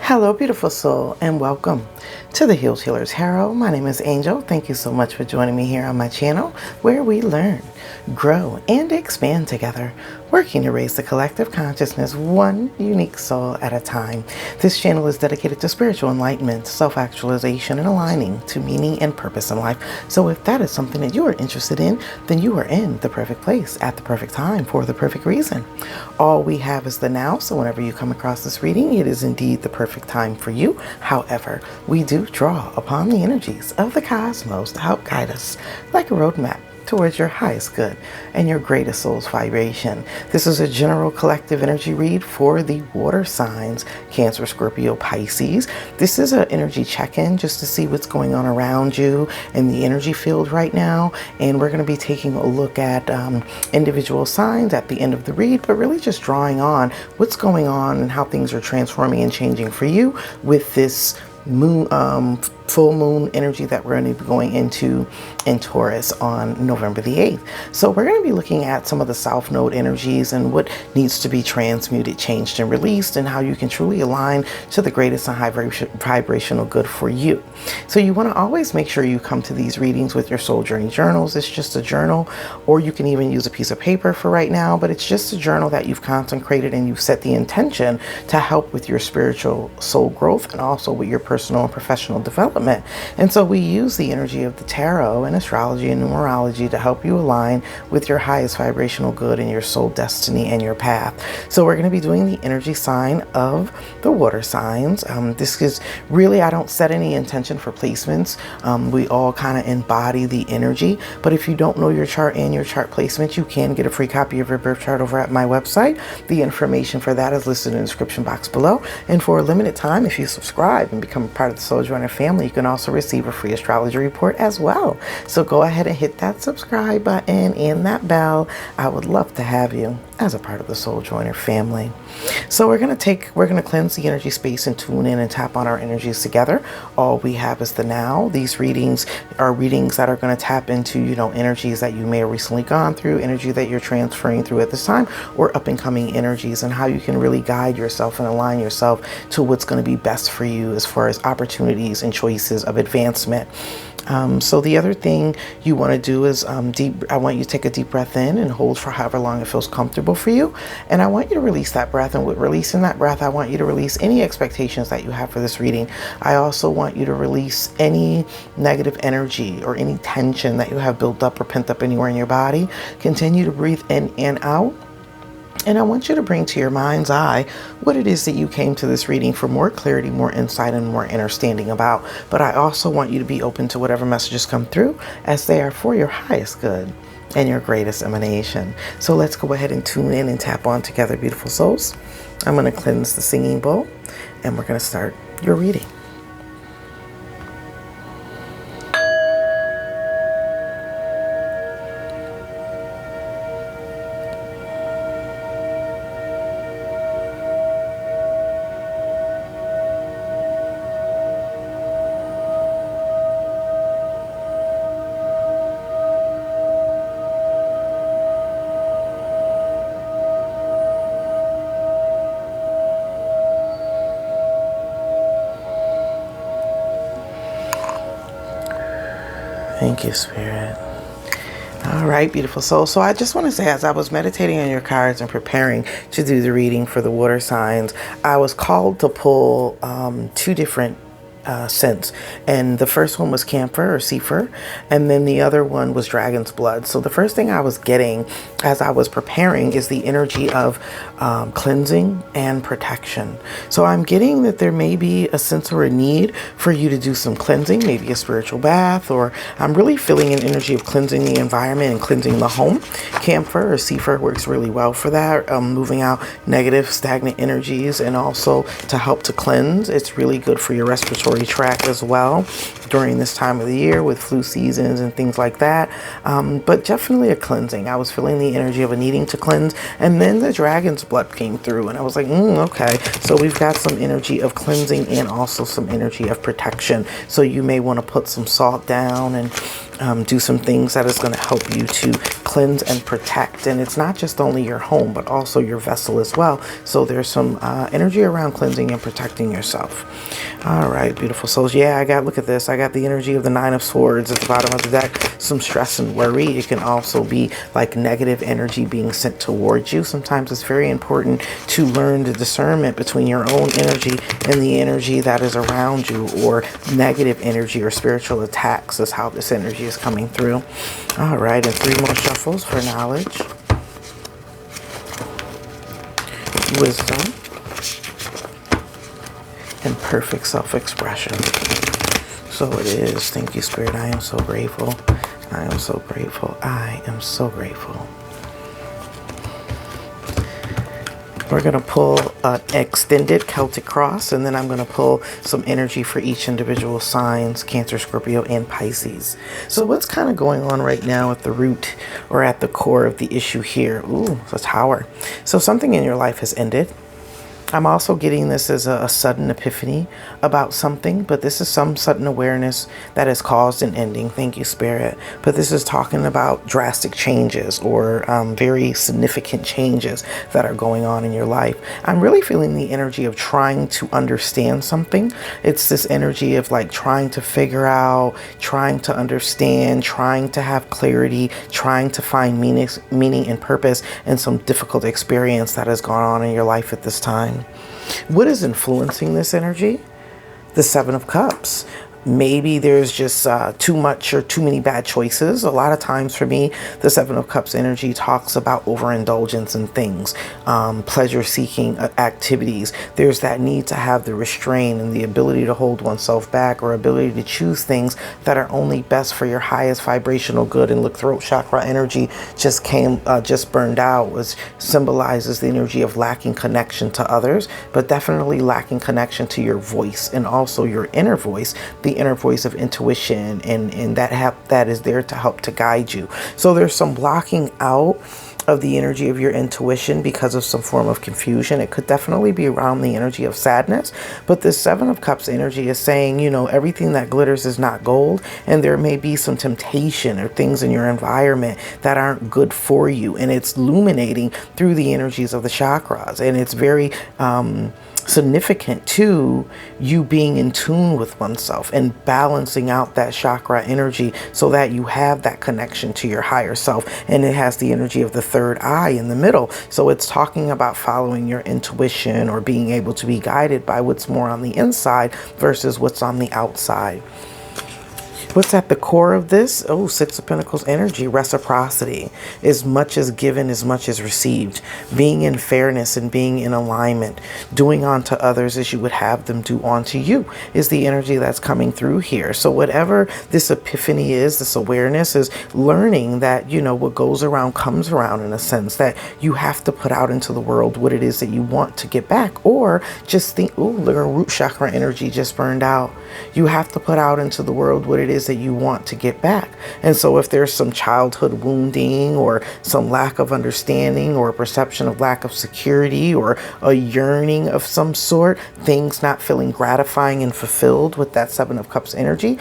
Hello, beautiful soul, and welcome to the Healed Healer's Tarot. My name is Angel. Thank you so much for joining me here on my channel, where we learn, grow, and expand together, working to raise the collective consciousness one unique soul at a time. This channel is dedicated to spiritual enlightenment, self-actualization, and aligning to meaning and purpose in life. So if that is something that you are interested in, then you are in the perfect place at the perfect time for the perfect reason. All we have is the now, so whenever you come across this reading, it is indeed the perfect time for you. However, we do draw upon the energies of the cosmos to help guide us like a roadmap towards your highest good and your greatest soul's vibration. This is a general collective energy read for the water signs, Cancer, Scorpio, Pisces. This is an energy check-in just to see what's going on around you in the energy field right now. And we're going to be taking a look at individual signs at the end of the read, but really just drawing on what's going on and how things are transforming and changing for you with this full moon energy that we're going to be going into in Taurus on November the 8th. So we're going to be looking at some of the South Node energies and what needs to be transmuted, changed, and released, and how you can truly align to the greatest and high vibrational good for you. So you want to always make sure you come to these readings with your soul journey journals. It's just a journal, or you can even use a piece of paper for right now, but it's just a journal that you've consecrated and you've set the intention to help with your spiritual soul growth and also with your personal and professional development. And so we use the energy of the tarot and astrology and numerology to help you align with your highest vibrational good and your soul destiny and your path. So we're going to be doing the energy sign of the water signs. This is really, I don't set any intention for placements. We all kind of embody the energy, but if you don't know your chart and your chart placement, you can get a free copy of your birth chart over at my website. The information for that is listed in the description box below. And for a limited time, if you subscribe and become a part of the Soul Joiner family, you can also receive a free astrology report as well. So go ahead and hit that subscribe button and that bell. I would love to have you as a part of the Soul Joiner family. So we're going to cleanse the energy space and tune in and tap on our energies together. All we have is the now. These readings are readings that are going to tap into, energies that you may have recently gone through, energy that you're transferring through at this time, or up and coming energies, and how you can really guide yourself and align yourself to what's going to be best for you as far as opportunities and choices of advancement. So the other thing you want to do is I want you to take a deep breath in and hold for however long it feels comfortable for you. And I want you to release that breath. And with releasing that breath, I want you to release any expectations that you have for this reading. I also want you to release any negative energy or any tension that you have built up or pent up anywhere in your body. Continue to breathe in and out. And I want you to bring to your mind's eye what it is that you came to this reading for more clarity, more insight, and more understanding about. But I also want you to be open to whatever messages come through, as they are for your highest good and your greatest emanation. So let's go ahead and tune in and tap on together, beautiful souls. I'm going to cleanse the singing bowl, and we're going to start your reading. Thank you, Spirit. All right, beautiful soul. So I just want to say, as I was meditating on your cards and preparing to do the reading for the water signs, I was called to pull two different scents, and the first one was camphor or seafer, and then the other one was dragon's blood. So the first thing I was getting as I was preparing is the energy of cleansing and protection. So I'm getting that there may be a sense or a need for you to do some cleansing, maybe a spiritual bath, or I'm really feeling an energy of cleansing the environment and cleansing the home. Camphor or seafer works really well for that, moving out negative stagnant energies, and also to help to cleanse. It's really good for your respiratory respiratory tract as well during this time of the year with flu seasons and things like that. But definitely a cleansing. I was feeling the energy of a needing to cleanse, and then the dragon's blood came through, and I was like, okay. So we've got some energy of cleansing and also some energy of protection. So you may want to put some salt down and do some things that is going to help you to cleanse and protect. And it's not just only your home, but also your vessel as well. So there's some energy around cleansing and protecting yourself. All right, beautiful souls. Yeah, look at this. I got the energy of the Nine of Swords at the bottom of the deck. Some stress and worry. It can also be like negative energy being sent towards you. Sometimes it's very important to learn the discernment between your own energy and the energy that is around you, or negative energy or spiritual attacks is how this energy is coming through. All right, and 3 more shuffles for knowledge, wisdom, and perfect self-expression. So it is. Thank you, Spirit. I am so grateful. I am so grateful. I am so grateful. We're going to pull an extended Celtic cross, and then I'm going to pull some energy for each individual signs, Cancer, Scorpio, and Pisces. So what's kind of going on right now at the root or at the core of the issue here? Ooh, the Tower. So something in your life has ended. I'm also getting this as a sudden epiphany about something, but this is some sudden awareness that has caused an ending. Thank you, Spirit. But this is talking about drastic changes or very significant changes that are going on in your life. I'm really feeling the energy of trying to understand something. It's this energy of like trying to figure out, trying to understand, trying to have clarity, trying to find meaning and purpose in some difficult experience that has gone on in your life at this time. What is influencing this energy? The Seven of Cups. Maybe there's just too much or too many bad choices. A lot of times for me, the Seven of Cups energy talks about overindulgence in things, pleasure-seeking activities. There's that need to have the restraint and the ability to hold oneself back, or ability to choose things that are only best for your highest vibrational good. And look, throat chakra energy just burned out, which symbolizes the energy of lacking connection to others, but definitely lacking connection to your voice and also your inner voice, the inner voice of intuition, and that is there to help to guide you. So there's some blocking out of the energy of your intuition because of some form of confusion. It could definitely be around the energy of sadness, but this Seven of Cups energy is saying, you know, everything that glitters is not gold, and there may be some temptation or things in your environment that aren't good for you, and it's illuminating through the energies of the chakras, and it's very significant to you being in tune with oneself and balancing out that chakra energy so that you have that connection to your higher self. And it has the energy of the third eye in the middle. So it's talking about following your intuition or being able to be guided by what's more on the inside versus what's on the outside. What's at the core of this? Oh, Six of Pentacles energy, reciprocity. As much as given, as much as received. Being in fairness and being in alignment. Doing unto others as you would have them do unto you is the energy that's coming through here. So whatever this epiphany is, this awareness is learning that, you know, what goes around comes around, in a sense that you have to put out into the world what it is that you want to get back. Or just think, oh, look, root chakra energy just burned out. You have to put out into the world what it is that you want to get back. And so if there's some childhood wounding or some lack of understanding or a perception of lack of security or a yearning of some sort, things not feeling gratifying and fulfilled with that Seven of Cups energy,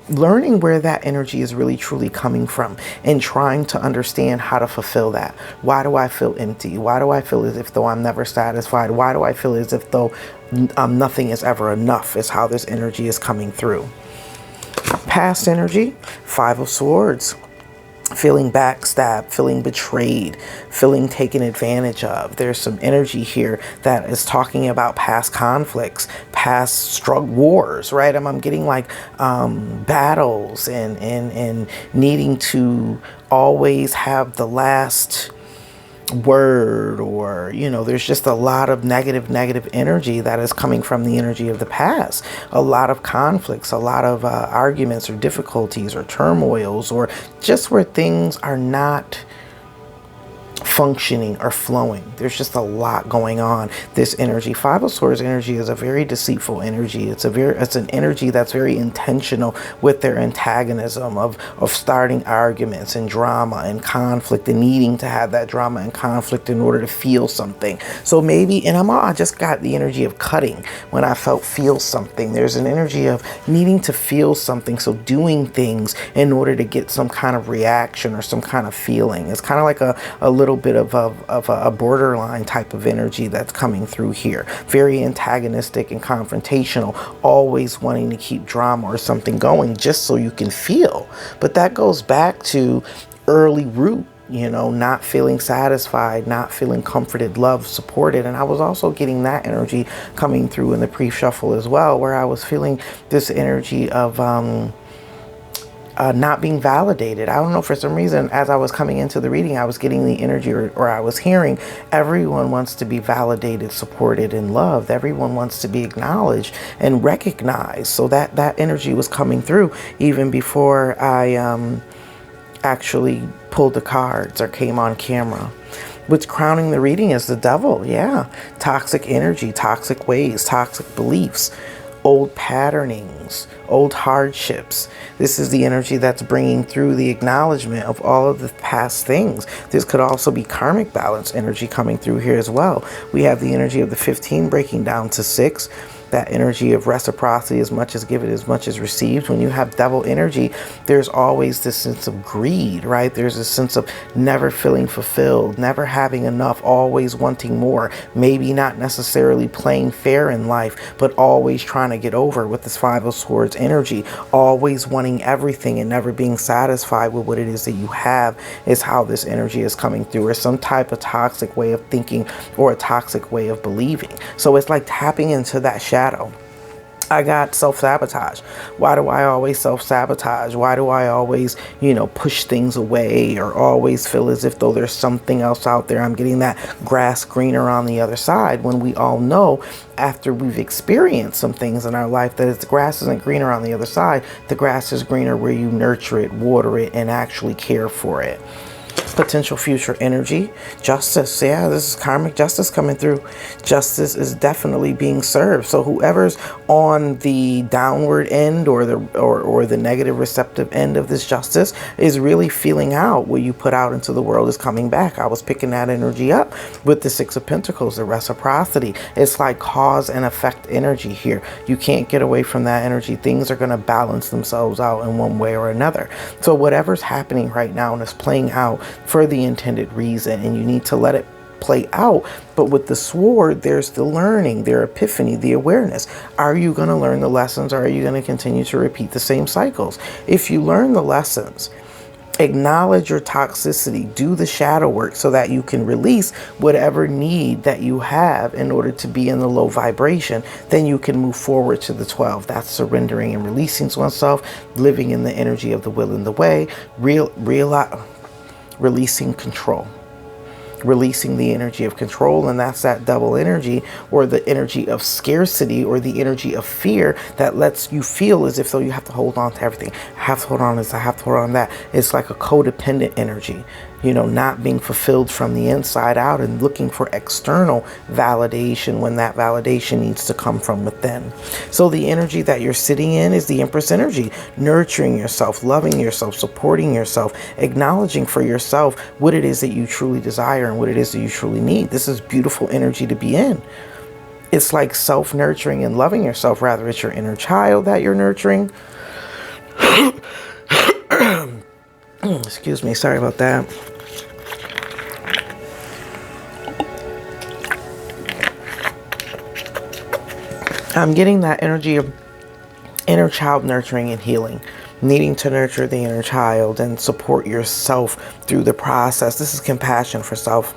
learning where that energy is really truly coming from and trying to understand how to fulfill that. Why do I feel empty? Why do I feel as if though I'm never satisfied? Why do I feel as if though nothing is ever enough, is how this energy is coming through. Past energy, Five of Swords. Feeling backstabbed, feeling betrayed, feeling taken advantage of. There's some energy here that is talking about past conflicts, past struggle, wars, right? I'm getting like battles and needing to always have the last word, or, you know, there's just a lot of negative energy that is coming from the energy of the past. A lot of conflicts, a lot of arguments or difficulties or turmoils, or just where things are not functioning or flowing. There's just a lot going on. This energy, Five of Swords energy, is a very deceitful energy. It's an energy that's very intentional with their antagonism of starting arguments and drama and conflict and needing to have that drama and conflict in order to feel something. So maybe, and I just got the energy of cutting when I feel something. There's an energy of needing to feel something, so doing things in order to get some kind of reaction or some kind of feeling. It's kind of like a little bit of a borderline type of energy that's coming through here. Very antagonistic and confrontational, always wanting to keep drama or something going just so you can feel. But that goes back to early root, you know, not feeling satisfied, not feeling comforted, loved, supported. And I was also getting that energy coming through in the pre-shuffle as well, where I was feeling this energy of not being validated. I don't know, for some reason, as I was coming into the reading, I was getting the energy, or I was hearing, everyone wants to be validated, supported, and loved. Everyone wants to be acknowledged and recognized. So that energy was coming through even before I actually pulled the cards or came on camera. What's crowning the reading is the devil. Yeah. Toxic energy, toxic ways, toxic beliefs, old patternings, old hardships. This is the energy that's bringing through the acknowledgement of all of the past things. This could also be karmic balance energy coming through here as well. We have the energy of the 15 breaking down to 6. That energy of reciprocity, as much as given, as much as received. When you have devil energy, there's always this sense of greed, right? There's a sense of never feeling fulfilled, never having enough, always wanting more, maybe not necessarily playing fair in life, but always trying to get over with this Five of Swords energy, always wanting everything and never being satisfied with what it is that you have, is how this energy is coming through, or some type of toxic way of thinking or a toxic way of believing. So it's like tapping into that shadow. I got self-sabotage. Why do I always self-sabotage? Why do I always, push things away, or always feel as if though there's something else out there? I'm getting that grass greener on the other side, when we all know, after we've experienced some things in our life, that the grass isn't greener on the other side. The grass is greener where you nurture it, water it, and actually care for it. Potential future energy, justice. Yeah, this is karmic justice coming through. Justice is definitely being served. So whoever's on the downward end or the negative receptive end of this justice is really feeling out what you put out into the world is coming back. I was picking that energy up with the Six of Pentacles, the reciprocity. It's like cause and effect energy here. You can't get away from that energy. Things are going to balance themselves out in one way or another. So whatever's happening right now and is playing out for the intended reason, and you need to let it play out. But with the sword, there's the learning, their epiphany, the awareness. Are you going to learn the lessons, or are you going to continue to repeat the same cycles? If you learn the lessons, acknowledge your toxicity, do the shadow work so that you can release whatever need that you have in order to be in the low vibration, then you can move forward to the 12. That's surrendering and releasing oneself, living in the energy of the will and the way, releasing control, releasing the energy of control. And that's that double energy, or the energy of scarcity, or the energy of fear that lets you feel as if though you have to hold on to everything. I have to hold on to this, I have to hold on to that. It's like a codependent energy, not being fulfilled from the inside out and looking for external validation when that validation needs to come from within. So the energy that you're sitting in is the Empress energy, nurturing yourself, loving yourself, supporting yourself, acknowledging for yourself what it is that you truly desire and what it is that you truly need. This is beautiful energy to be in. It's like self-nurturing and loving yourself. Rather, it's your inner child that you're nurturing. Excuse me, sorry about that. I'm getting that energy of inner child nurturing and healing, needing to nurture the inner child and support yourself through the process. This is compassion for self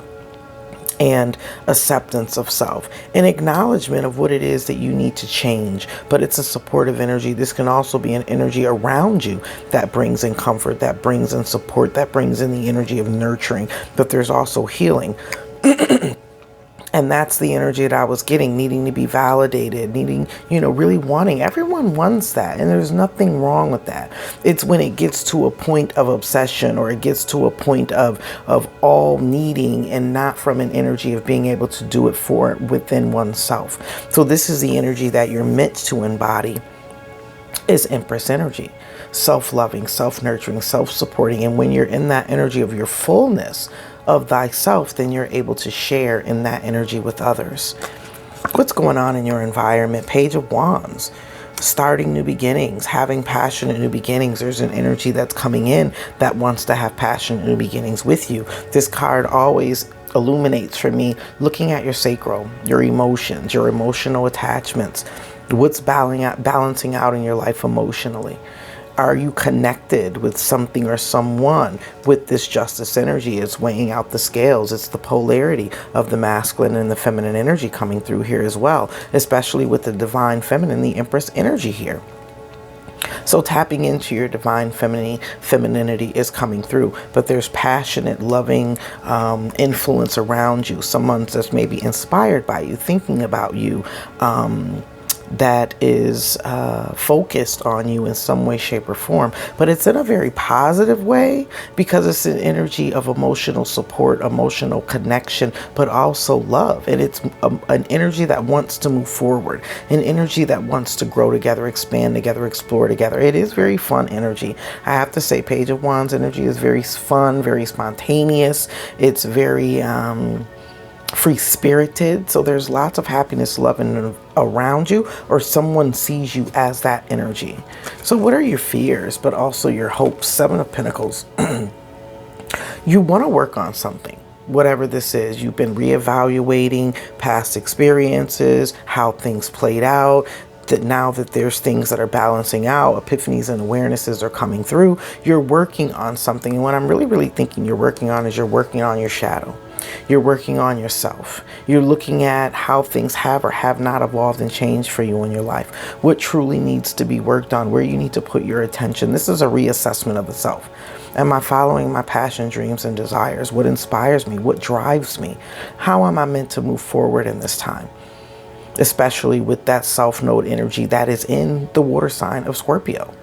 and acceptance of self, and acknowledgement of what it is that you need to change. But it's a supportive energy. This can also be an energy around you that brings in comfort, that brings in support, that brings in the energy of nurturing. But there's also healing. And that's the energy that I was getting, needing to be validated, needing, really wanting. Everyone wants that. And there's nothing wrong with that. It's when it gets to a point of obsession, or it gets to a point of all needing, and not from an energy of being able to do it for within oneself. So this is the energy that you're meant to embody, is Empress energy. Self-loving, self-nurturing, self-supporting. And when you're in that energy of your fullness of thyself, then you're able to share in that energy with others. What's going on in your environment? Page of Wands. Starting new beginnings, having passionate new beginnings. There's an energy that's coming in that wants to have passionate new beginnings with you. This card always illuminates for me looking at your sacral, your emotions, your emotional attachments. What's balancing out in your life emotionally? Are you connected with something or someone? With this justice energy, it's weighing out the scales. It's the polarity of the masculine and the feminine energy coming through here as well, especially with the divine feminine, the Empress energy here. So tapping into your divine femininity is coming through, but there's passionate, loving influence around you. Someone that's maybe inspired by you, thinking about you, that is focused on you in some way, shape, or form. But it's in a very positive way, because it's an energy of emotional support, emotional connection, but also love. And it's an energy that wants to move forward, an energy that wants to grow together, expand together, explore together. It is very fun energy. I have to say, Page of Wands energy is very fun, very spontaneous. It's very free-spirited. So there's lots of happiness, love around you, or someone sees you as that energy. So what are your fears, but also your hopes? Seven of Pentacles. You want to work on something, whatever this is. You've been reevaluating past experiences, how things played out. That now that there's things that are balancing out, epiphanies and awarenesses are coming through, you're working on something. And what I'm really thinking you're working on is you're working on your shadow. You're working on yourself. You're looking at how things have or have not evolved and changed for you in your life. What truly needs to be worked on, where you need to put your attention. This is a reassessment of the self. Am I following my passion, dreams, and desires? What inspires me? What drives me? How am I meant to move forward in this time? Especially with that self node energy that is in the water sign of Scorpio.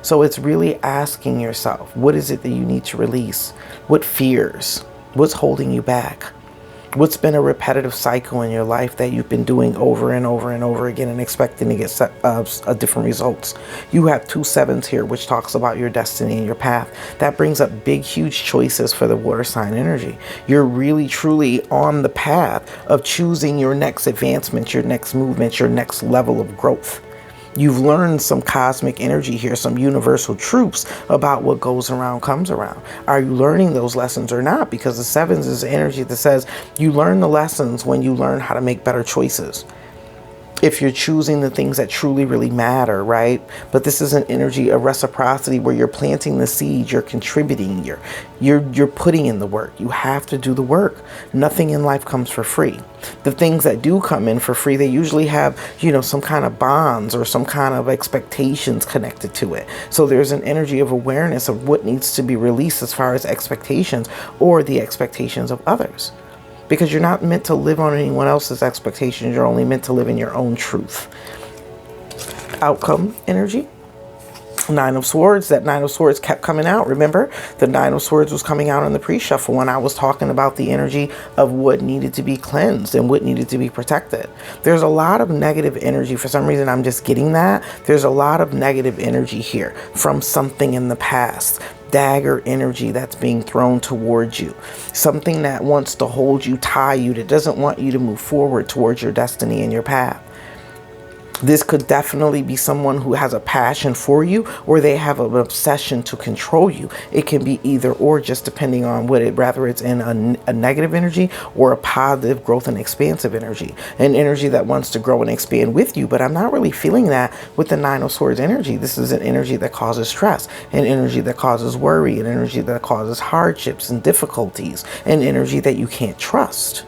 So it's really asking yourself, what is it that you need to release? What fears? What's holding you back? What's been a repetitive cycle in your life that you've been doing over and over and over again and expecting to get different results? You have 2 sevens here, which talks about your destiny and your path. That brings up big, huge choices for the water sign energy. You're really, truly on the path of choosing your next advancement, your next movement, your next level of growth. You've learned some cosmic energy here, some universal truths about what goes around comes around. Are you learning those lessons or not? Because the sevens is energy that says you learn the lessons when you learn how to make better choices. If you're choosing the things that truly, really matter, right? But this is an energy of reciprocity where you're planting the seeds, you're contributing, you're putting in the work. You have to do the work. Nothing in life comes for free. The things that do come in for free, they usually have, some kind of bonds or some kind of expectations connected to it. So there's an energy of awareness of what needs to be released as far as expectations or the expectations of others. Because you're not meant to live on anyone else's expectations. You're only meant to live in your own truth. Outcome energy. 9 of Swords. That 9 of Swords kept coming out. Remember, the 9 of Swords was coming out in the pre-shuffle when I was talking about the energy of what needed to be cleansed and what needed to be protected. There's a lot of negative energy. For some reason, I'm just getting that. There's a lot of negative energy here from something in the past. Dagger energy that's being thrown towards you. Something that wants to hold you, tie you, that doesn't want you to move forward towards your destiny and your path. This could definitely be someone who has a passion for you, or they have an obsession to control you. It can be either or, just depending on whether it's in a negative energy or a positive growth and expansive energy. An energy that wants to grow and expand with you, but I'm not really feeling that with the 9 of Swords energy. This is an energy that causes stress, an energy that causes worry, an energy that causes hardships and difficulties, an energy that you can't trust.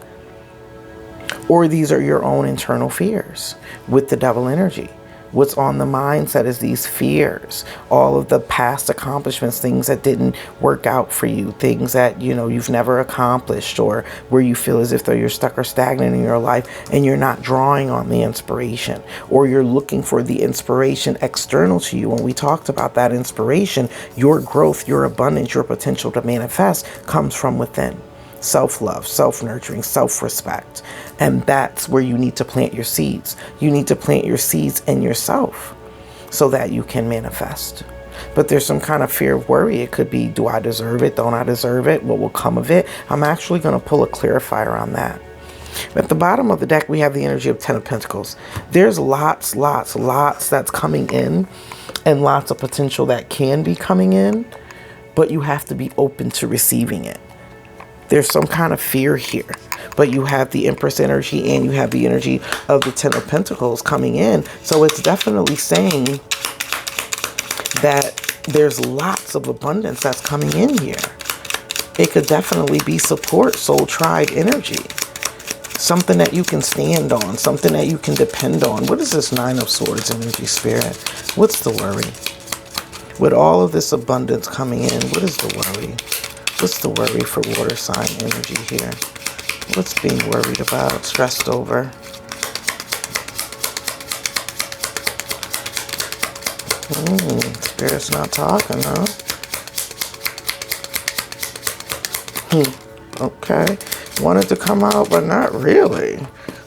Or these are your own internal fears with the Devil energy. What's on the mindset is these fears, all of the past accomplishments, things that didn't work out for you, things that, you've never accomplished, or where you feel as if though you're stuck or stagnant in your life and you're not drawing on the inspiration, or you're looking for the inspiration external to you. When we talked about that inspiration, your growth, your abundance, your potential to manifest comes from within. Self-love, self-nurturing, self-respect. And that's where you need to plant your seeds. You need to plant your seeds in yourself so that you can manifest. But there's some kind of fear of worry. It could be, do I deserve it? Don't I deserve it? What will come of it? I'm actually going to pull a clarifier on that. At the bottom of the deck, we have the energy of Ten of Pentacles. There's lots that's coming in, and lots of potential that can be coming in, but you have to be open to receiving it. There's some kind of fear here, but you have the Empress energy and you have the energy of the Ten of Pentacles coming in. So it's definitely saying that there's lots of abundance that's coming in here. It could definitely be support, soul tribe energy. Something that you can stand on, something that you can depend on. What is this Nine of Swords energy, Spirit? What's the worry? With all of this abundance coming in, what is the worry? What's the worry for water sign energy here? What's being worried about, stressed over? Spirit's not talking, huh? Okay. Wanted to come out, but not really.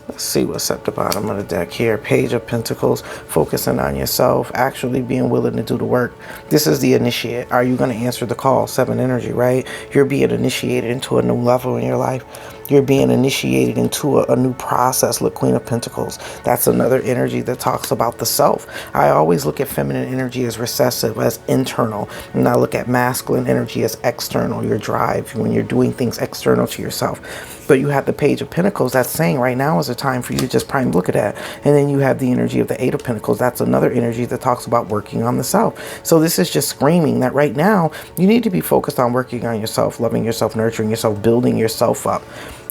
Let's see what's at the bottom of the deck here. Page of Pentacles, focusing on yourself, actually being willing to do the work. This is the initiate. Are you going to answer the call? 7 energy, right? You're being initiated into a new level in your life. You're being initiated into a new process. Look, Queen of Pentacles. That's another energy that talks about the self. I always look at feminine energy as recessive, as internal. And I look at masculine energy as external, your drive, when you're doing things external to yourself. But you have the Page of Pentacles that's saying right now is a time for you to just prime look at that. And then you have the energy of the Eight of Pentacles. That's another energy that talks about working on the self. So this is just screaming that right now you need to be focused on working on yourself, loving yourself, nurturing yourself, building yourself up,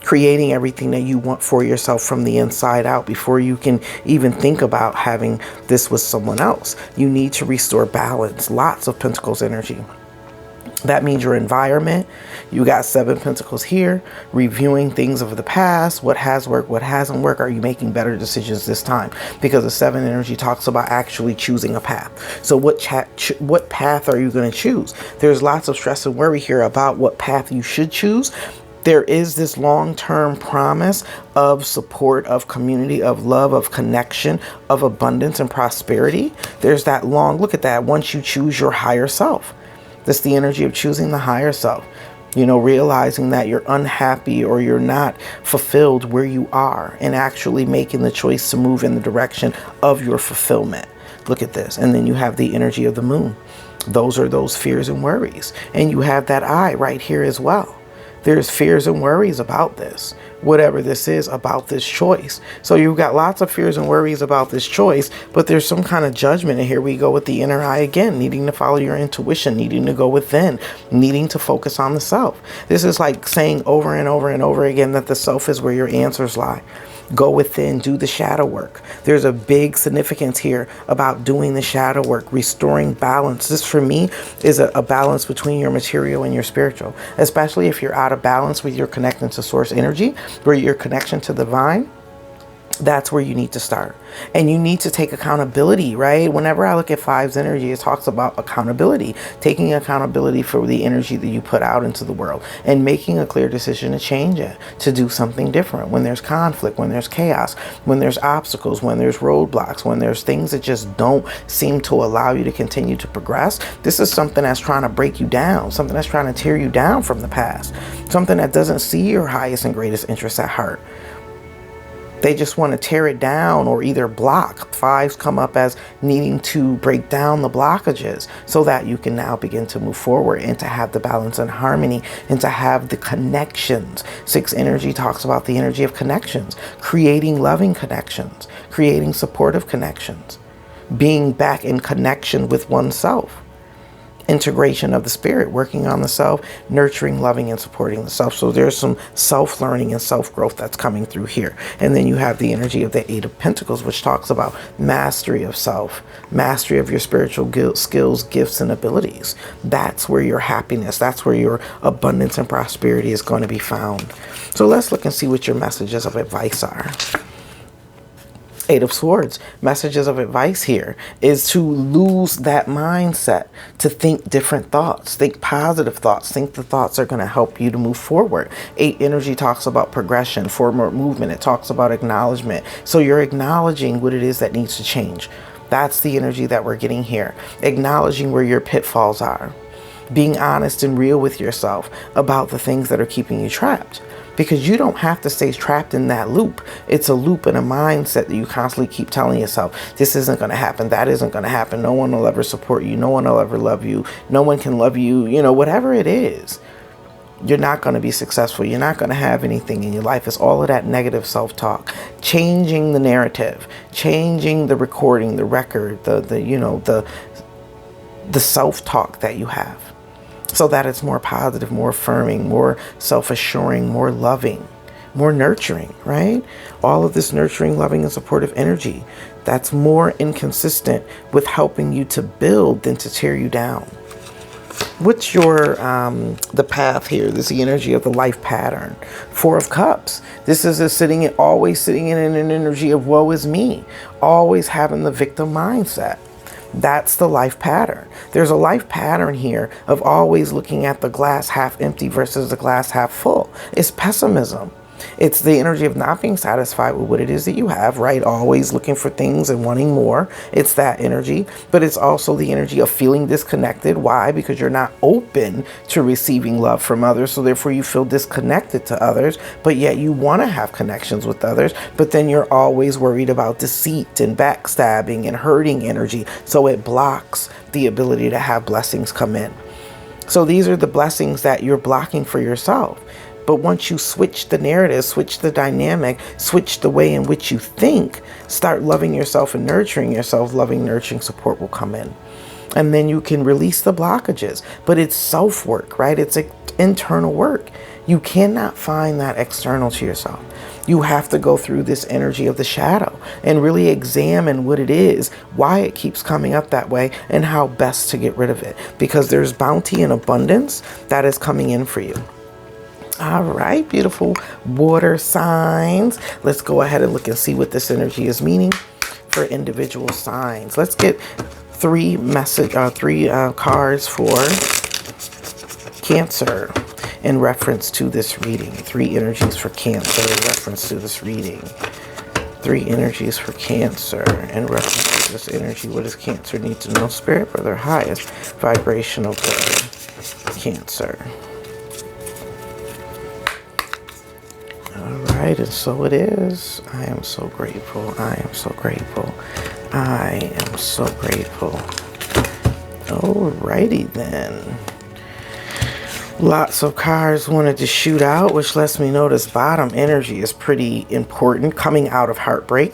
creating everything that you want for yourself from the inside out before you can even think about having this with someone else. You need to restore balance. Lots of Pentacles energy. That means your environment. You got 7 Pentacles here, reviewing things of the past. What has worked, what hasn't worked. Are you making better decisions this time? Because the 7 energy talks about actually choosing a path. So what path are you going to choose? There's lots of stress and worry here about what path you should choose. There is this long-term promise of support, of community, of love, of connection, of abundance and prosperity. There's that long, look at that, once you choose your higher self. That's the energy of choosing the higher self. You know, realizing that you're unhappy or you're not fulfilled where you are and actually making the choice to move in the direction of your fulfillment. Look at this. And then you have the energy of the moon. Those are those fears and worries. And you have that eye right here as well. There's fears and worries about this, whatever this is, about this choice. So you've got lots of fears and worries about this choice, but there's some kind of judgment. And here we go with the inner eye again, needing to follow your intuition, needing to go within, needing to focus on the self. This is like saying over and over and over again that the self is where your answers lie. Go within, do the shadow work. There's a big significance here about doing the shadow work, restoring balance. This for me is a balance between your material and your spiritual, especially if you're out of balance with your connection to source energy, where your connection to the divine. That's where you need to start. And you need to take accountability, right? Whenever I look at 5's energy, it talks about accountability, taking accountability for the energy that you put out into the world and making a clear decision to change it, to do something different. When there's conflict, when there's chaos, when there's obstacles, when there's roadblocks, when there's things that just don't seem to allow you to continue to progress, this is something that's trying to break you down, something that's trying to tear you down from the past, something that doesn't see your highest and greatest interests at heart. They just want to tear it down or either block. 5s come up as needing to break down the blockages so that you can now begin to move forward and to have the balance and harmony and to have the connections. 6 energy talks about the energy of connections, creating loving connections, creating supportive connections, being back in connection with oneself. integration of the spirit, working on the self, nurturing, loving, and supporting the self. So there's some self-learning and self-growth that's coming through here. And then you have the energy of the Eight of Pentacles, which talks about mastery of self, mastery of your spiritual skills, gifts, and abilities. That's where your happiness, that's where your abundance and prosperity is going to be found. So let's look and see what your messages of advice are. Eight of Swords, messages of advice here is to lose that mindset, to think different thoughts, think positive thoughts, think the thoughts are going to help you to move forward. Eight energy talks about progression, forward movement. It talks about acknowledgement. So you're acknowledging what it is that needs to change. That's the energy that we're getting here. Acknowledging where your pitfalls are. Being honest and real with yourself about the things that are keeping you trapped. Because you don't have to stay trapped in that loop. It's a loop and a mindset that you constantly keep telling yourself, this isn't going to happen, that isn't going to happen, no one will ever support you, no one will ever love you, no one can love you, you know, whatever it is. You're not going to be successful. You're not going to have anything in your life. It's all of that negative self-talk. Changing the narrative, changing the recording, the record, the self-talk that you have. So that it's more positive, more affirming, more self-assuring, more loving, more nurturing, right? All of this nurturing, loving, and supportive energy that's more inconsistent with helping you to build than to tear you down. What's your, the path here? This is the energy of the life pattern. Four of Cups. This is always sitting in an energy of woe is me. Always having the victim mindset. That's the life pattern. There's a life pattern here of always looking at the glass half empty versus the glass half full. It's pessimism. It's the energy of not being satisfied with what it is that you have, right? Always looking for things and wanting more. It's that energy. But it's also the energy of feeling disconnected. Why? Because you're not open to receiving love from others. So therefore you feel disconnected to others, but yet you want to have connections with others. But then you're always worried about deceit and backstabbing and hurting energy. So it blocks the ability to have blessings come in. So these are the blessings that you're blocking for yourself. But once you switch the narrative, switch the dynamic, switch the way in which you think, start loving yourself and nurturing yourself, loving, nurturing support will come in. And then you can release the blockages. But it's self-work, right? It's internal work. You cannot find that external to yourself. You have to go through this energy of the shadow and really examine what it is, why it keeps coming up that way, and how best to get rid of it. Because there's bounty and abundance that is coming in for you. All right, beautiful water signs. Let's go ahead and look and see what this energy is meaning for individual signs. Let's get three cards for Cancer in reference to this reading. Three energies for Cancer in reference to this reading. Three energies for Cancer in reference to this energy. What does Cancer need to know, Spirit, for their highest vibrational good? Cancer. All right, and so it is. I am so grateful. I am so grateful. I am so grateful. Alrighty then. Lots of cards wanted to shoot out, which lets me know this bottom energy is pretty important. Coming out of heartbreak.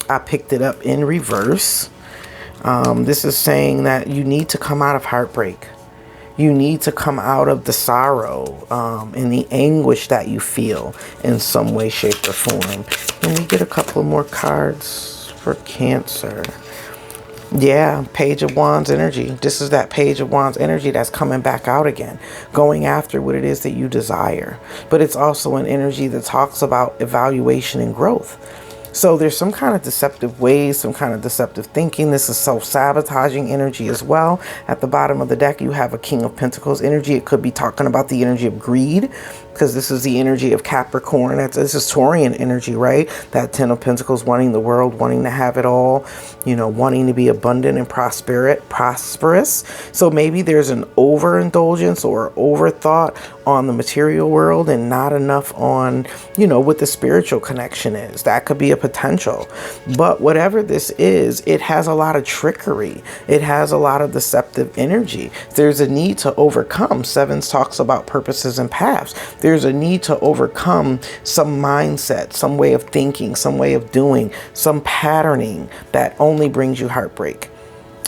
I picked it up in reverse. This is saying that you need to come out of heartbreak. You need to come out of the sorrow and the anguish that you feel in some way, shape, or form. Can we get a couple of more cards for Cancer? Yeah, Page of Wands energy. This is that Page of Wands energy that's coming back out again, going after what it is that you desire. But it's also an energy that talks about evaluation and growth. So there's some kind of deceptive ways, some kind of deceptive thinking. This is self-sabotaging energy as well. At the bottom of the deck, you have a King of Pentacles energy. It could be talking about the energy of greed, because this is the energy of Capricorn. This is Taurian energy, right? That Ten of Pentacles, wanting the world, wanting to have it all, you know, wanting to be abundant and prosperous. So maybe there's an overindulgence or overthought on the material world and not enough on, you know, what the spiritual connection is. That could be a potential. But whatever this is, it has a lot of trickery. It has a lot of deceptive energy. There's a need to overcome. Sevens talks about purposes and paths. There's a need to overcome some mindset, some way of thinking, some way of doing, some patterning that only brings you heartbreak.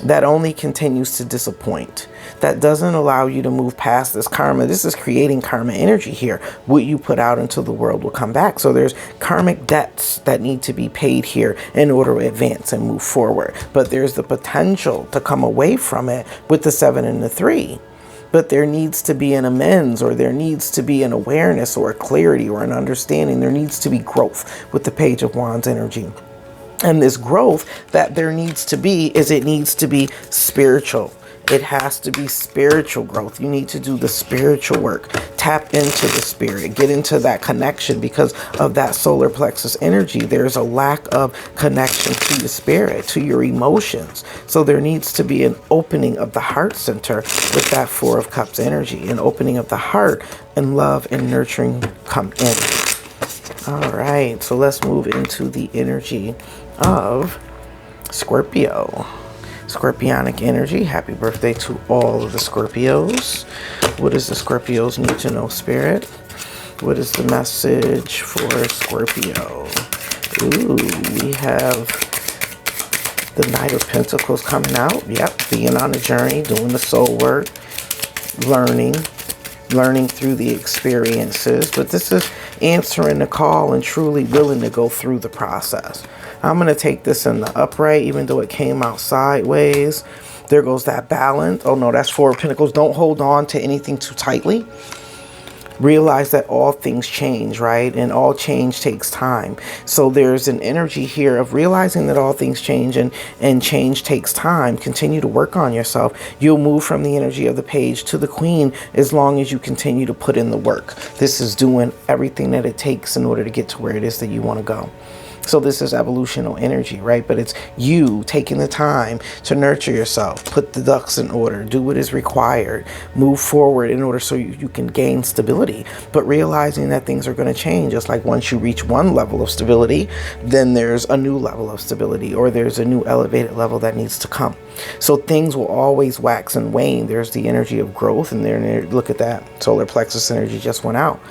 that only continues to disappoint, that doesn't allow you to move past this karma. This is creating karma energy here. What you put out into the world will come back. So there's karmic debts that need to be paid here in order to advance and move forward. But there's the potential to come away from it with the 7 and the 3. But there needs to be an amends, or there needs to be an awareness or a clarity or an understanding. There needs to be growth with the Page of Wands energy. And this growth that there needs to be is, it needs to be spiritual. It has to be spiritual growth. You need to do the spiritual work. Tap into the spirit. Get into that connection, because of that solar plexus energy. There's a lack of connection to the spirit, to your emotions. So there needs to be an opening of the heart center with that 4 of Cups energy. An opening of the heart, and love and nurturing come in. All right, so let's move into the energy of Scorpio. Scorpionic energy. Happy birthday to all of the Scorpios. What does the Scorpios need to know, Spirit? What is the message for Scorpio? Ooh, we have the Knight of Pentacles coming out. Yep, being on a journey, doing the soul work, learning through the experiences. But this is answering the call and truly willing to go through the process. I'm going to take this in the upright, even though it came out sideways. There goes that balance. Oh no, that's 4 of Pentacles. Don't hold on to anything too tightly. Realize that all things change, right? And all change takes time. So there's an energy here of realizing that all things change, and change takes time. Continue to work on yourself. You'll move from the energy of the Page to the Queen as long as you continue to put in the work. This is doing everything that it takes in order to get to where it is that you want to go. So this is evolutional energy, right? But it's you taking the time to nurture yourself, put the ducks in order, do what is required, move forward in order so you can gain stability. But realizing that things are going to change. Just like once you reach one level of stability, then there's a new level of stability, or there's a new elevated level that needs to come. So things will always wax and wane. There's the energy of growth, and there, look at that. Solar plexus energy just went out.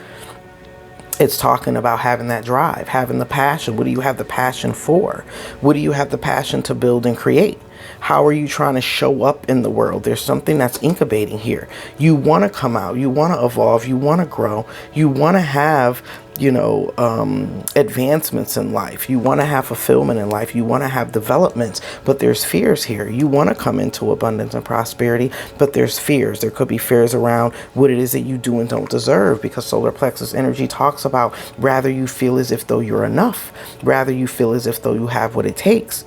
It's talking about having that drive, having the passion. What do you have the passion for? What do you have the passion to build and create? How are you trying to show up in the world? There's something that's incubating here. You want to come out. You want to evolve. You want to grow. You want to have, advancements in life. You want to have fulfillment in life. You want to have developments, but there's fears here. You want to come into abundance and prosperity, but there's fears. There could be fears around what it is that you do and don't deserve, because solar plexus energy talks about rather you feel as if though you're enough, rather you feel as if though you have what it takes,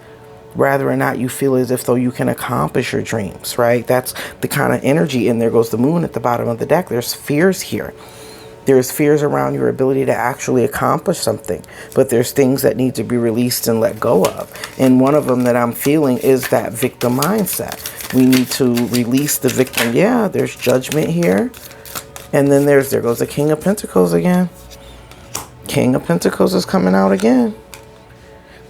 rather or not you feel as if though you can accomplish your dreams, right? That's the kind of energy. And there goes the moon at the bottom of the deck. There's fears here. There's fears around your ability to actually accomplish something, but there's things that need to be released and let go of. And one of them that I'm feeling is that victim mindset. We need to release the victim. Yeah, there's judgment here. And then there goes the King of Pentacles again. King of Pentacles is coming out again.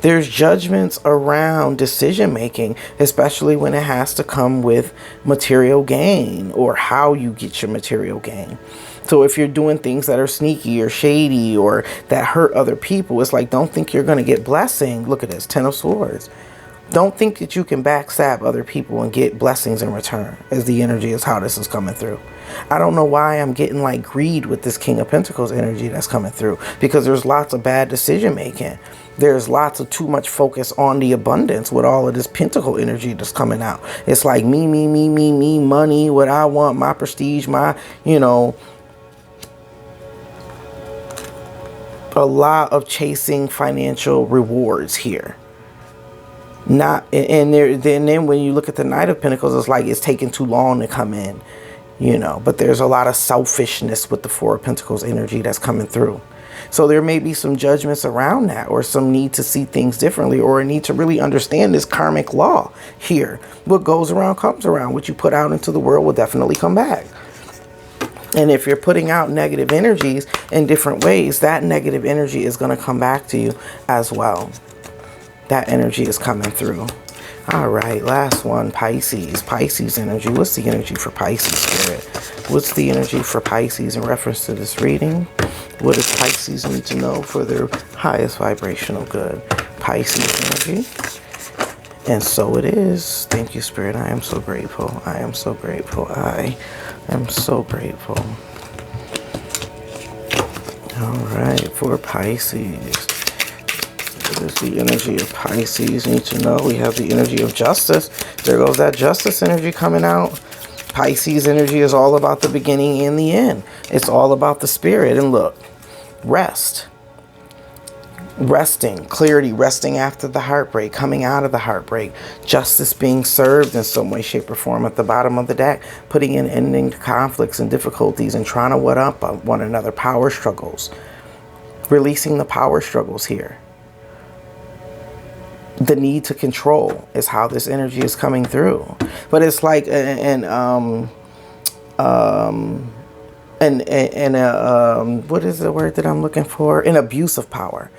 There's judgments around decision making, especially when it has to come with material gain or how you get your material gain. So if you're doing things that are sneaky or shady or that hurt other people, it's like, don't think you're going to get blessing. Look at this, 10 of Swords. Don't think that you can backstab other people and get blessings in return, as the energy is how this is coming through. I don't know why I'm getting like greed with this King of Pentacles energy that's coming through, because there's lots of bad decision making. There's lots of too much focus on the abundance with all of this pentacle energy that's coming out. It's like me, money, what I want, my prestige, my, a lot of chasing financial rewards here. Then when you look at the Knight of Pentacles, it's like it's taking too long to come in, but there's a lot of selfishness with the 4 of Pentacles energy that's coming through. So there may be some judgments around that, or some need to see things differently, or a need to really understand this karmic law here. What goes around comes around. What you put out into the world will definitely come back. And if you're putting out negative energies in different ways, that negative energy is going to come back to you as well. That energy is coming through. All right, last one, Pisces. Pisces energy. What's the energy for Pisces, Spirit? What's the energy for Pisces in reference to this reading? What does Pisces need to know for their highest vibrational good? Pisces energy. And so it is. Thank you, Spirit. I am so grateful. I am so grateful. I am so grateful. All right, for Pisces. What is the energy of Pisces? Need to know. We have the energy of justice. There goes that justice energy coming out. Pisces energy is all about the beginning and the end. It's all about the spirit. And look, rest. Resting, clarity, resting after the heartbreak, coming out of the heartbreak, justice being served in some way, shape, or form at the bottom of the deck, putting an ending to conflicts and difficulties and trying to one-up on one another, power struggles, releasing the power struggles here. The need to control is how this energy is coming through. But it's like what is the word that I'm looking for? An abuse of power.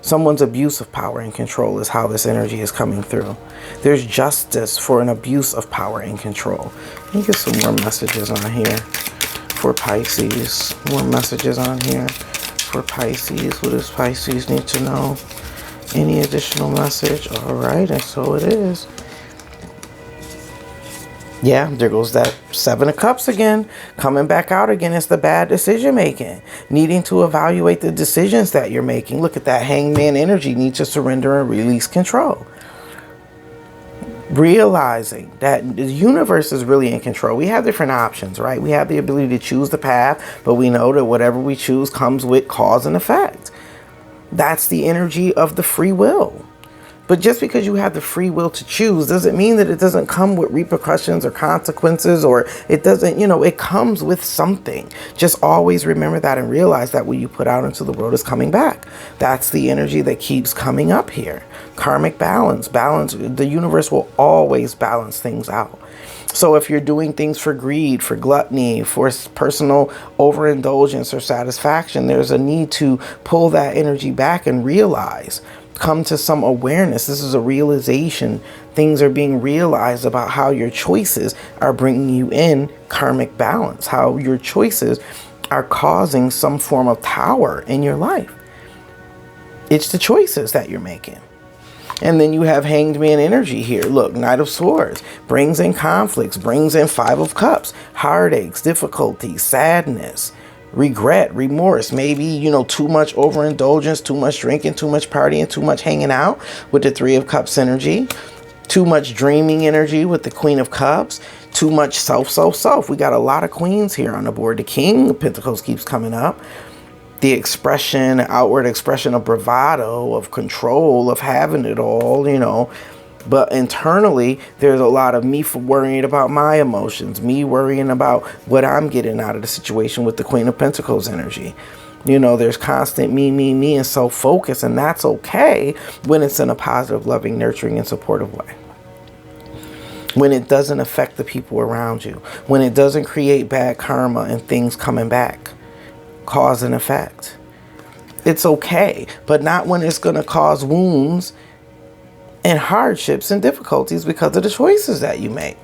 Someone's abuse of power and control is how this energy is coming through. There's justice for an abuse of power and control. Let me get some more messages on here for Pisces. More messages on here for Pisces. What does Pisces need to know? Any additional message? All right, and so it is. Yeah, there goes that Seven of Cups again, coming back out again. It's the bad decision making, needing to evaluate the decisions that you're making. Look at that Hangman energy, need to surrender and release control. Realizing that the universe is really in control. We have different options, right? We have the ability to choose the path, but we know that whatever we choose comes with cause and effect. That's the energy of the free will. But just because you have the free will to choose doesn't mean that it doesn't come with repercussions or consequences, or it doesn't, it comes with something. Just always remember that and realize that what you put out into the world is coming back. That's the energy that keeps coming up here. Karmic balance. The universe will always balance things out. So if you're doing things for greed, for gluttony, for personal overindulgence or satisfaction, there's a need to pull that energy back and realize, come to some awareness. This is a realization. Things are being realized about how your choices are bringing you in karmic balance, how your choices are causing some form of power in your life. It's the choices that you're making. And then you have Hanged Man energy here. Look, Knight of Swords brings in conflicts, brings in Five of Cups, heartaches, difficulties, sadness, regret, remorse, maybe, too much overindulgence, too much drinking, too much partying, too much hanging out with the Three of Cups energy, too much dreaming energy with the Queen of Cups, too much self. We got a lot of queens here on the board. The King of Pentacles keeps coming up. The outward expression of bravado, of control, of having it all, But internally, there's a lot of me worrying about my emotions, me worrying about what I'm getting out of the situation with the Queen of Pentacles energy. There's constant me, and self-focus, and that's okay when it's in a positive, loving, nurturing, and supportive way. When it doesn't affect the people around you. When it doesn't create bad karma and things coming back. Cause and effect. It's okay, but not when it's going to cause wounds and hardships and difficulties because of the choices that you make,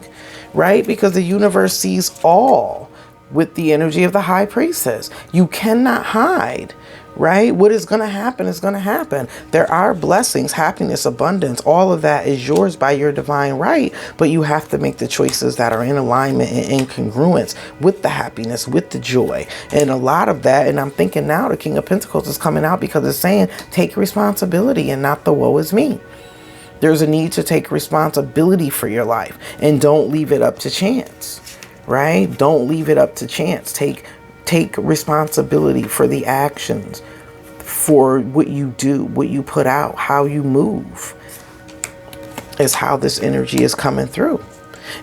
right? Because the universe sees all with the energy of the High Priestess. You cannot hide, right? What is going to happen is going to happen. There are blessings, happiness, abundance. All of that is yours by your divine right, but you have to make the choices that are in alignment and in congruence with the happiness, with the joy. And a lot of that, and I'm thinking now the King of Pentacles is coming out because it's saying take responsibility and not the woe is me. There's a need to take responsibility for your life and don't leave it up to chance, right? Don't leave it up to chance. Take responsibility for the actions, for what you do, what you put out, how you move is how this energy is coming through.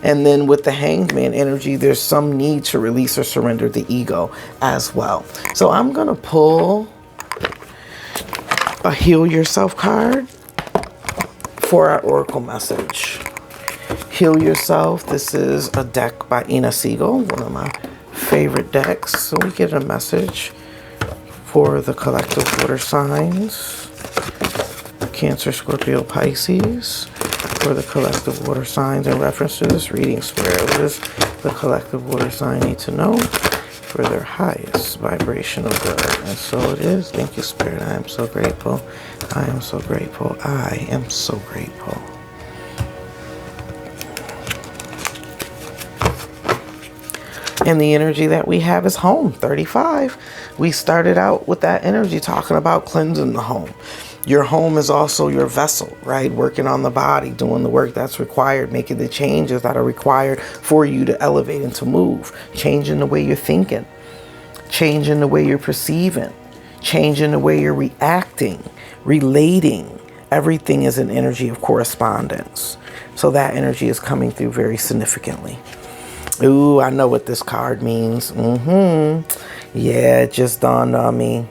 And then with the Hanged Man energy, there's some need to release or surrender the ego as well. So I'm going to pull a Heal Yourself card for our Oracle message. Heal Yourself. This is a deck by Ina Siegel, one of my favorite decks. So we get a message for the collective water signs. Cancer, Scorpio, Pisces. For the collective water signs in reference to this reading, Spirit. What does the collective water sign need to know for their highest vibrational good? And so it is. Thank you, Spirit. I am so grateful. I am so grateful. I am so grateful. And the energy that we have is home, 35. We started out with that energy talking about cleansing the home. Your home is also your vessel, right? Working on the body, doing the work that's required, making the changes that are required for you to elevate and to move, changing the way you're thinking, changing the way you're perceiving, changing the way you're reacting, relating. Everything is an energy of correspondence. So that energy is coming through very significantly. Ooh, I know what this card means. Yeah, it just dawned on me.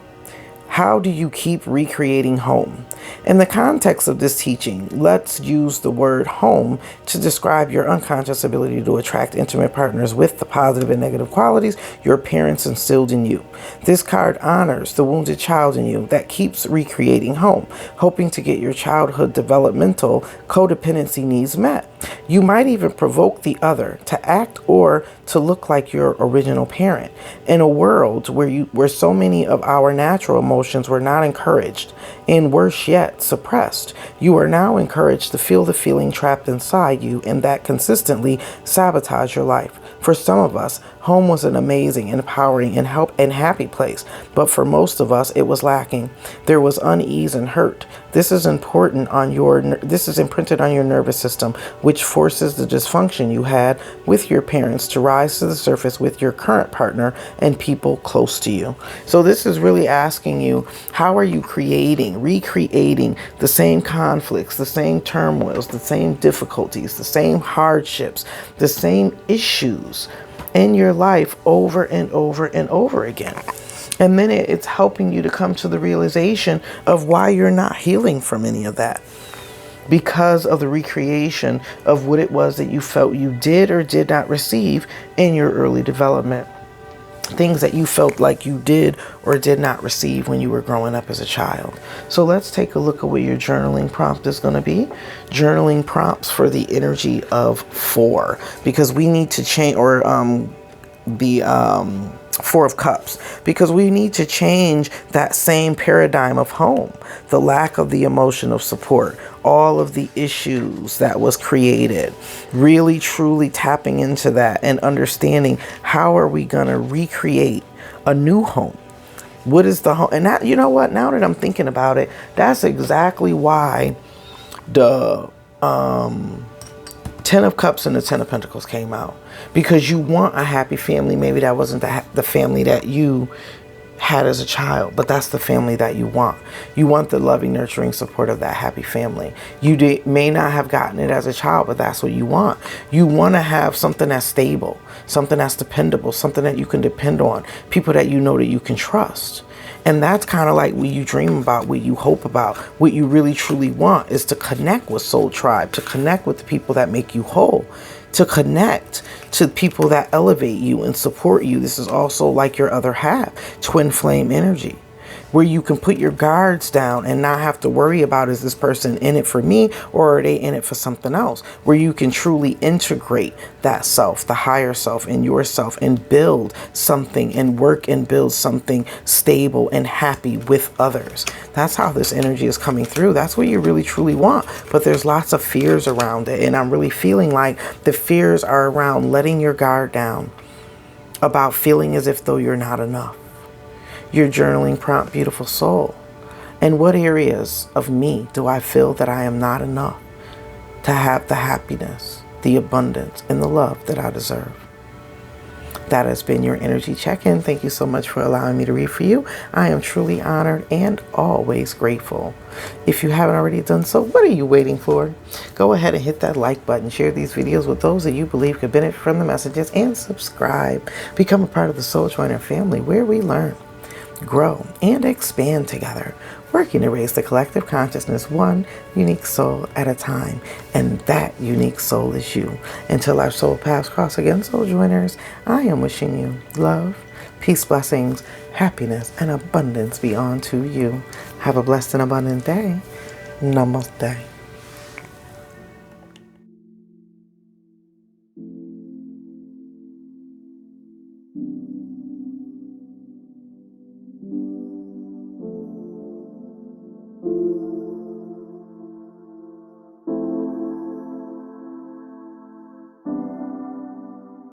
How do you keep recreating home? In the context of this teaching, let's use the word home to describe your unconscious ability to attract intimate partners with the positive and negative qualities your parents instilled in you. This card honors the wounded child in you that keeps recreating home, hoping to get your childhood developmental codependency needs met. You might even provoke the other to act or to look like your original parent. In a world where so many of our natural emotions were not encouraged, and worse yet, suppressed, you are now encouraged to feel the feeling trapped inside you and that consistently sabotage your life. For some of us, home was an amazing, empowering, and happy place, but for most of us, it was lacking. There was unease and hurt. This is imprinted on your nervous system, which forces the dysfunction you had with your parents to rise to the surface with your current partner and people close to you. So this is really asking you, how are you recreating the same conflicts, the same turmoils, the same difficulties, the same hardships, the same issues in your life over and over and over again? And then it's helping you to come to the realization of why you're not healing from any of that, because of the recreation of what it was that you felt you did or did not receive in your early development. Things that you felt like you did or did not receive when you were growing up as a child. So let's take a look at what your journaling prompt is going to be. Journaling prompts for the energy of 4, because we need to change, or the 4 of Cups, because we need to change that same paradigm of home, the lack of the emotion of support, all of the issues that was created, really truly tapping into that and understanding how are we going to recreate a new home. What is the home? And that, you know what, now that I'm thinking about it, that's exactly why the 10 of Cups and the 10 of Pentacles came out, because you want a happy family. Maybe that wasn't the family that you had as a child, but that's the family that you want. You want the loving, nurturing support of that happy family. You may not have gotten it as a child, but that's what you want. You want to have something that's stable, something that's dependable, something that you can depend on, people that you know that you can trust. And that's kind of like what you dream about, what you hope about, what you really truly want is to connect with Soul Tribe, to connect with the people that make you whole, to connect to people that elevate you and support you. This is also like your other half, twin flame energy, where you can put your guards down and not have to worry about, is this person in it for me or are they in it for something else? Where you can truly integrate that self, the higher self in yourself, and build something and work and build something stable and happy with others. That's how this energy is coming through. That's what you really truly want. But there's lots of fears around it. And I'm really feeling like the fears are around letting your guard down, about feeling as if though you're not enough. Your journaling prompt, beautiful soul. In what areas of me do I feel that I am not enough to have the happiness, the abundance, and the love that I deserve? That has been your energy check-in. Thank you so much for allowing me to read for you. I am truly honored and always grateful. If you haven't already done so, what are you waiting for? Go ahead and hit that like button. Share these videos with those that you believe could benefit from the messages, and subscribe. Become a part of the Soul Joyner family, where we learn, grow, and expand together, working to raise the collective consciousness one unique soul at a time. And that unique soul is you. Until our soul paths cross again, Soul Joiners, I am wishing you love, peace, blessings, happiness, and abundance be unto you. Have a blessed and abundant day. Namaste.